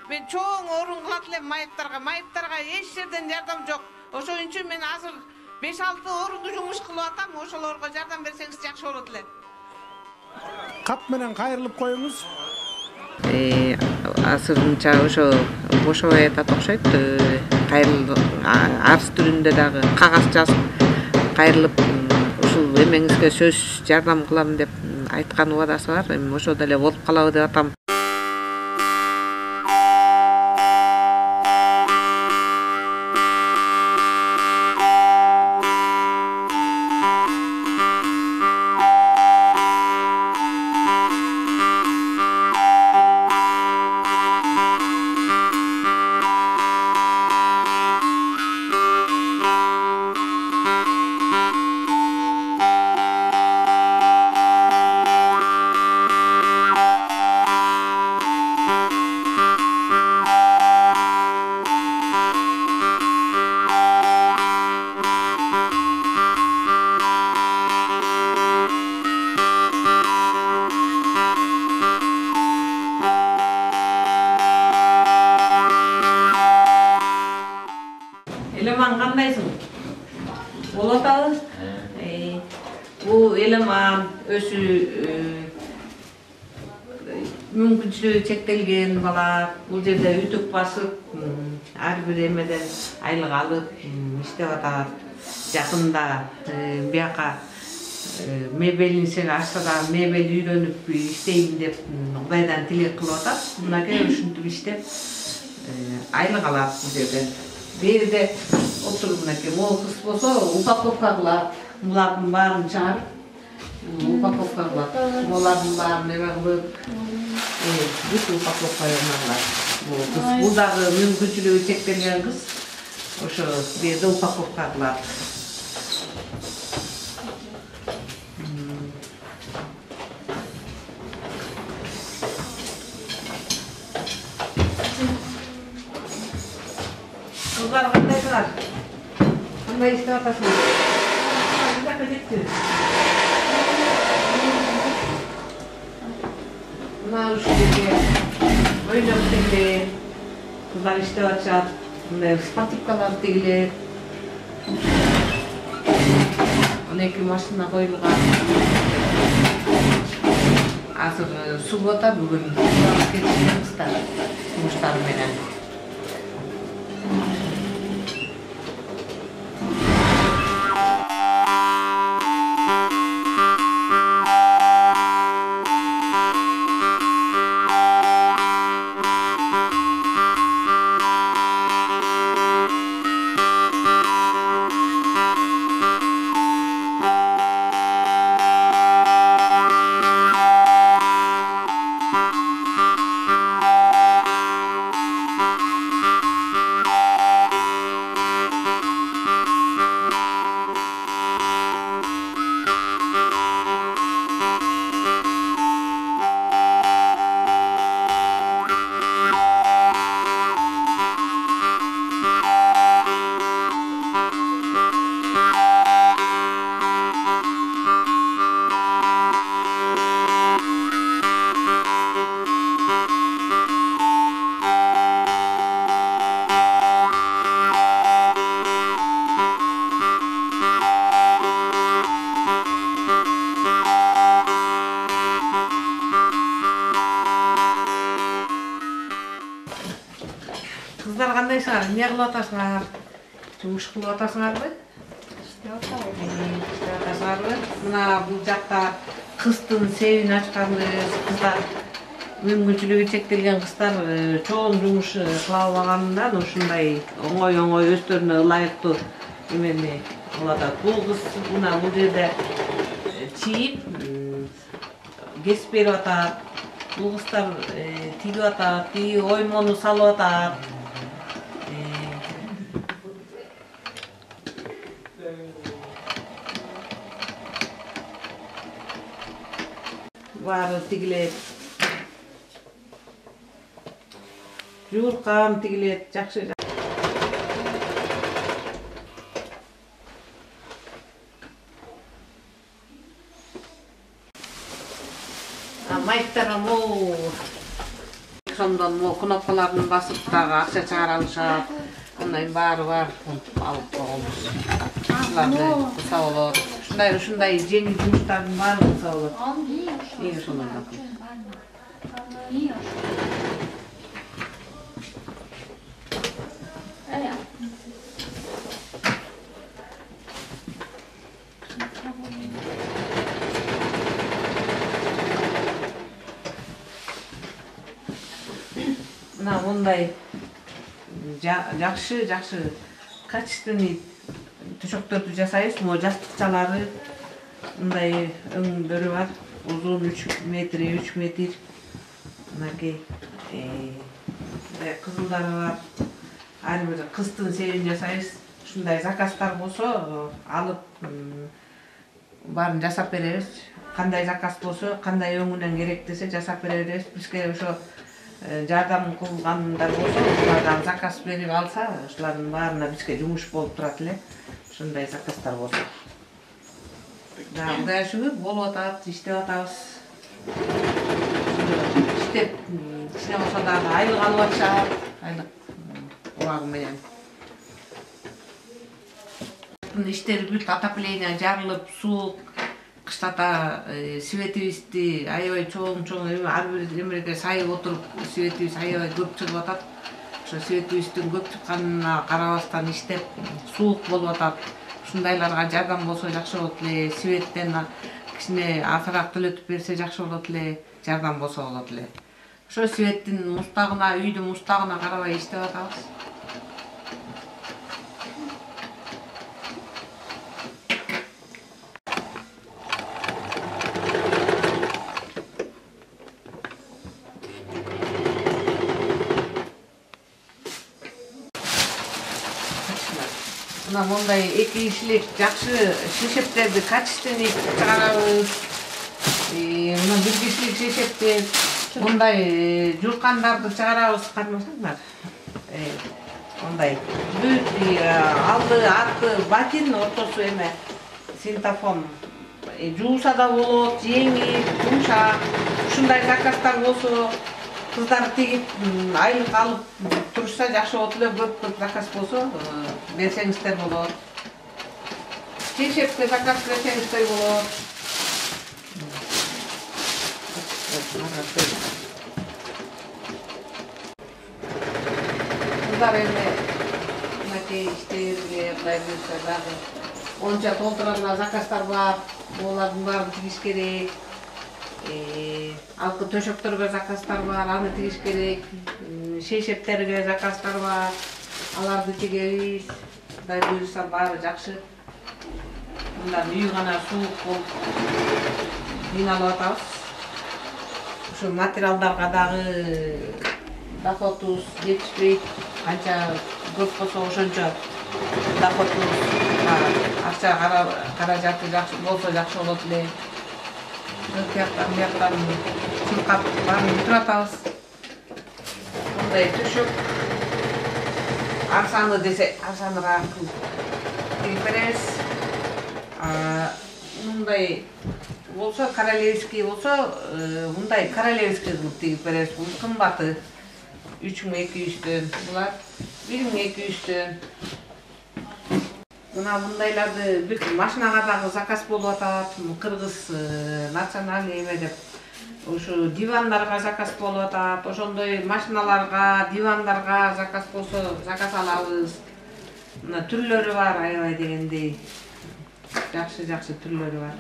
мен чоң орун кылат элем майыптарга эч жерден жардам жок. Ошон үчүн мен азыр 5-6 орунду жумуш кылып атам. Ошолорго жардам берсеңиз жакшы болот эле. Кат менен кайрылып коюңуз. Азырынча ошо бошобой атат окшойт. Арыз түрүндө дагы кагаз жазып кайрылып ушул эмеңизге сөз жардам кылам деп айткан убадасы бар. Эми ошо деле болуп калабы деп атам. Eleman qandayсың? Болот атабы? Бул Eleman өзү мүмкүнчүлүгү чектелген бала. Бул жерде үтүк басып, ар бир эмеден айлык алып иштеп атат. Жакында бияка мебелинсең ачса да мебел үйрөнүп иштейм деп Кудайдан тилек кылып атат. Мынакей ушинтип иштеп айлык алат бул жерден. Берде отуруп мынакей могу кыз болсо упаковка кылат. Булардын баарын чыгарып упаковка кылат. Булардын баарын эме кылып бүт упаковка кылат. Бул дагы мүмкүнчүлүгү чектелген кыз. Ошо берде упаковка кылат. Kızlar kandaydılar? Kanday işte atasın? Bir dakika gitti. Bunlar uşuydu. Öyle öteli. Kızlar işte açar. Spatikkalar öteli. 12 maşına koyulgan. Azır subota bugün. Geçişten kızlar. Muşlar menen. Kızlar qandaysыңар? Не кылып атасыңар? Жумуш кылып атасыңарбы? Иштеп атасыңарбы? Мына бул жакта кыздын себин ачканбыз. Кыздар мүмкүнчүлүгү чектелген кыздар чоң жумуш кыла албаганынан ушундай оңой өздөрүнө ылайыктуу эмени кылып атат. Бул кыз мына бул жерде чийип кесип берип атат. Бул кыздар тигип атат, оймону салып атат. Баары тигилет. Жууркан тигилет, жакшы. Майыптарга могу телефондон могу кнопкаларын басып дагы акча чыгара алышат. Андан баары бар. Алып койгонбуз. Аларды кылса болот. Ушундай жеңил жумуштардын баарын кылса болот. Эң ошондон. Мына мындай жакшы качественный төшөктөрдү жасайбыз. Могу жастыкчалары мындай өңдөрү бар. Узун 3 метр, 3 метр. Мынакей кызылдары бар. Ар бир кыздын себин жасайбыз. Ушундай заказдар болсо алып баарын жасап беребиз. Кандай заказ болсо, кандай өңүнөн керек десе жасап беребиз. Бизге ошо жардам кылгандар болсо, улардан заказ берип алса, ошолардын баарына бизге жумуш болуп турат эле. Ушундай заказдар болсо. Кудай шүгүр болуп атат, иштеп атабыз. Иштеп болсо дагы айлык алып атышат. Айлык убагы менен. Иштери бүт отопление жарылып, суук, кыштата светибизди аябай чоң ар бир эмеге сайып отуруп, светибиз аябай көп чыгып атат. Ошо светибиздин көп чыкканына карабастан иштеп, суук болуп атат. Ушундайларга жардам болсо жакшы болот эле. Светтен кичине азыраак төлөтүп берсе жакшы болот эле, жардам болсо болот эле. Ошо светтин мустагына, үйдүн мустагына карабай иштеп атабыз. Мындай 2 кишилик жакшы шешептерди качественный чыгарабыз. Мына 1 кишилик шешепти мындай журкандарды чыгарабыз, кармасаңдар. Мындай бүт алды, арты, батин, ортосу эме синтофон. Жууса да болот, жеңил, жумшак. Ушундай заказдар болсо, кыздар тигип айлык алып турушса жакшы болот эле. Көп заказ болсо берсеңиздер болот. Шешепке заказ берсеңиздер болот. Кыздар эми мынакей иштебизге кудай буйрса дагы онча толтурган заказдар бар. Олардын баарын тигиш керек. Алкы төшөктөргө заказдар бар, аны тигиш керек. Шешептерге заказдар бар. Аларды тигебиз. Кудай буйрса баары жакшы. Мындан үй гана суук болуп кыйналып атабыз. Ушу материалдарга дагы доходубуз жетишпейт. Канча көп болсо ошончо доходубуз, акча каражаты жакшы болсо жакшы болот эле. Бияктан чуркап баарын бүтүп атабыз. Мындай төшөк арзаны десе арзаныраак тигип беребиз. Мындай болсо королевский болсо, мындай королевский кылып тигип беребиз. Бул кымбаты 3200дөн, булар 1200дөн. Мына мындайларды бүт машинага дагы заказ болуп атат. Кыргыз национальный эме деп ушу дивандарга заказ болуп атат. Ошондой машиналарга, дивандарга заказ болсо заказ алабыз. Мына түрлөрү бар, аябай дегендей. Жакшы түрлөрү бар.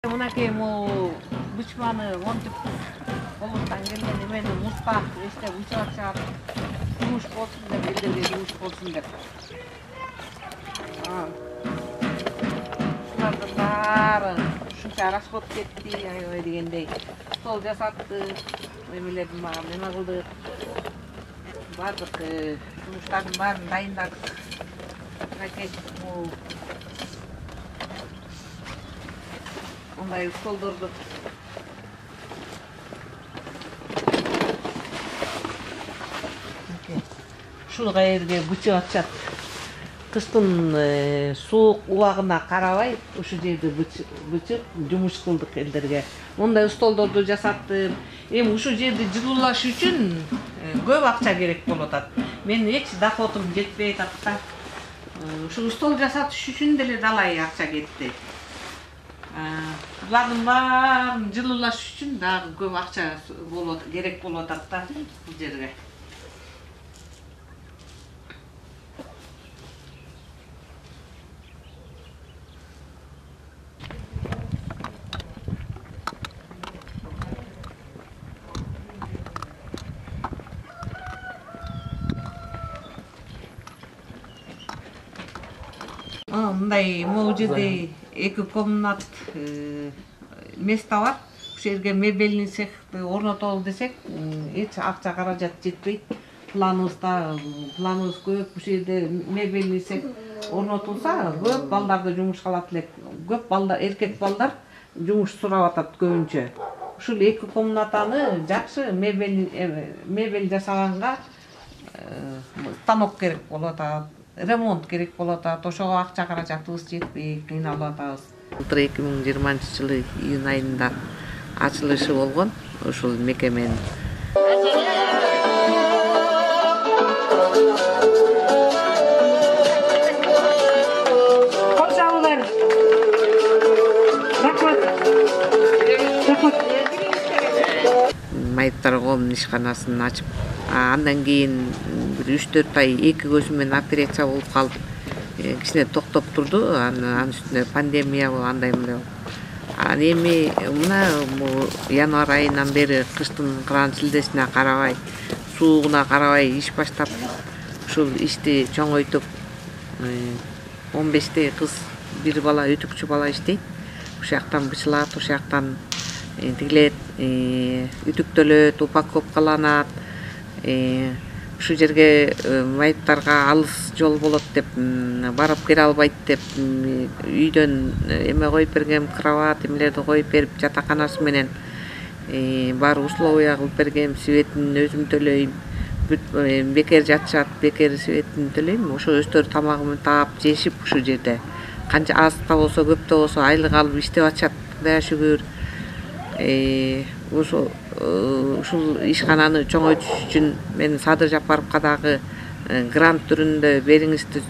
Мынакей могу бычманы монтип колундан келген эмени мустак эстеп учуп атышат. Жумуш болсун деп, элдерге жумуш болсун деп. Ушулардын баары ушунча расход кетти, аябай дегендей. Стол жасаттык, эмелердин баарын эме кылдык. Бардык жумуштардын баарын дайындадык. Мынакей мындай столдорду ушул каерге бычып атышат. кыштын суук убагына карабай ушул жерди бычып жумуш кылдык элдерге. Мындай столдорду жасаттым. Эми ушул жерди жылуулаш үчүн көп акча керек болуп атат. Менин эч доходум жетпей атат да. Ушул стол жасатыш үчүн деле далай акча кетти. Булардын баарын жылуулаш үчүн дагы көп акча керек болуп атат да бул жерге. Мындай могу жерде 2 комнат место бар. Ушул жерге мебельный цехты орнотолу десек, эч акча каражат жетпейт. Планыбыз көп. Ушул жерде мебельный цех орнотулса, көп балдарды жумушка алат элек. Көп балдар, эркек балдар жумуш сурап атат көбүнчө. Ушул 2 комнатаны жакшы мебель жасаганга станок керек болуп атат. Ремонт керек болуп атат. Ошого акча каражатыбыз жетпей кыйналып атабыз. 2020-жылы июнь айында ачылышы болгон ушул мекеменин. Кошалдар. Рахмат. Майыптар коомунун ишканасын ачып, андан кийин 3-4 ай 2 көзүмөн операция болуп калып, кичине токтоп турду. Анын үстүнө пандемия болуп, андай мындай. Эми мына январь айынан бери кыштын кыран шилдесине карабай, суугуна карабай иш баштап, ушул ишти чоңойтуп, 15 кыз, бир бала, ütүкчү бала иштейт. Ушул жактан бычылат, ушул жактан тигилет, ütүктөлөт, упаковкаланат. Ушул жерге майыптарга алыс жол болот деп барып келе албайт деп үйдөн эме коюп бергем, кровать эмелерди коюп берип, жатаканасы менен баары условия кылып бергем, светин өзүм төлөйм. Бекер жатышат, бекер светин төлөйм. Ошо өздөрү тамагын таап жешип ушул жерде. Канча аз да болсо, көп да болсо айлык алып иштеп атышат. Кудайга шүгүр. Ушул ишкананы чоңойтуш үчүн мен Садыр Жапаровго дагы грант түрүндө бериңизди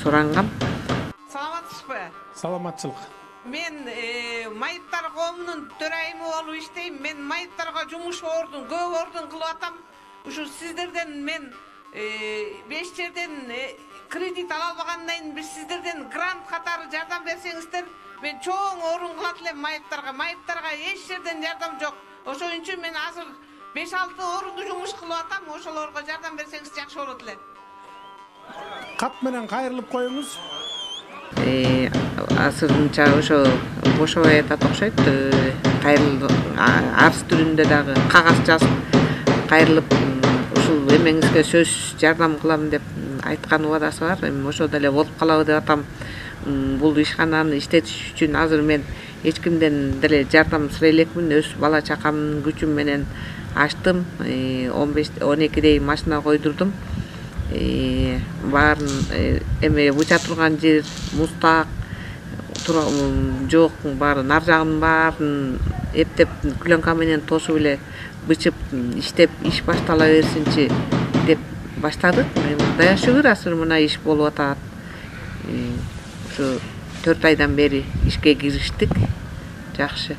сурангам. Саламатсызбы? Саламатчылык. Мен майыптар коомунун төрайымы болуп иштейм. Мен майыптарга жумуш ордун, көп ордун кылып атам. Ушул сиздерден мен 5 жерден кредит ала албагандан кийин бир сиздерден грант катары жардам берсеңиздер, мен чоң орун кылат элем майыптарга. Майыптарга эч жерден жардам жок. Ошон үчүн мен азыр 5-6 орунду жумуш кылып атам. Ошолорго жардам берсеңиз жакшы болот эле. Кат менен кайрылып коюңуз. Азырынча ошо бошобой атат окшойт. Арыз түрүндө дагы кагаз жазып кайрылып, ушул эмеңизге сөз жардам кылам деп айткан убадасы бар. Эми ошо деле болуп калабы деп атам. Бул ишкананы иштетиш үчүн азыр мен эч кимден деле жардам сурай элекмин. Өз бала чакамдын күчүм менен ачтым. 12дей машина койдурдум. Баарын эме быча турган жер мустак жок, баары нар жагын баарын эптеп пленка менен тосуп эле бычып иштеп, иш баштала берсинчи деп баштадык. Кудайга шүгүр, азыр мына иш болуп атат. Ушу 4 айдан бери ишке кириштик. Жакшы.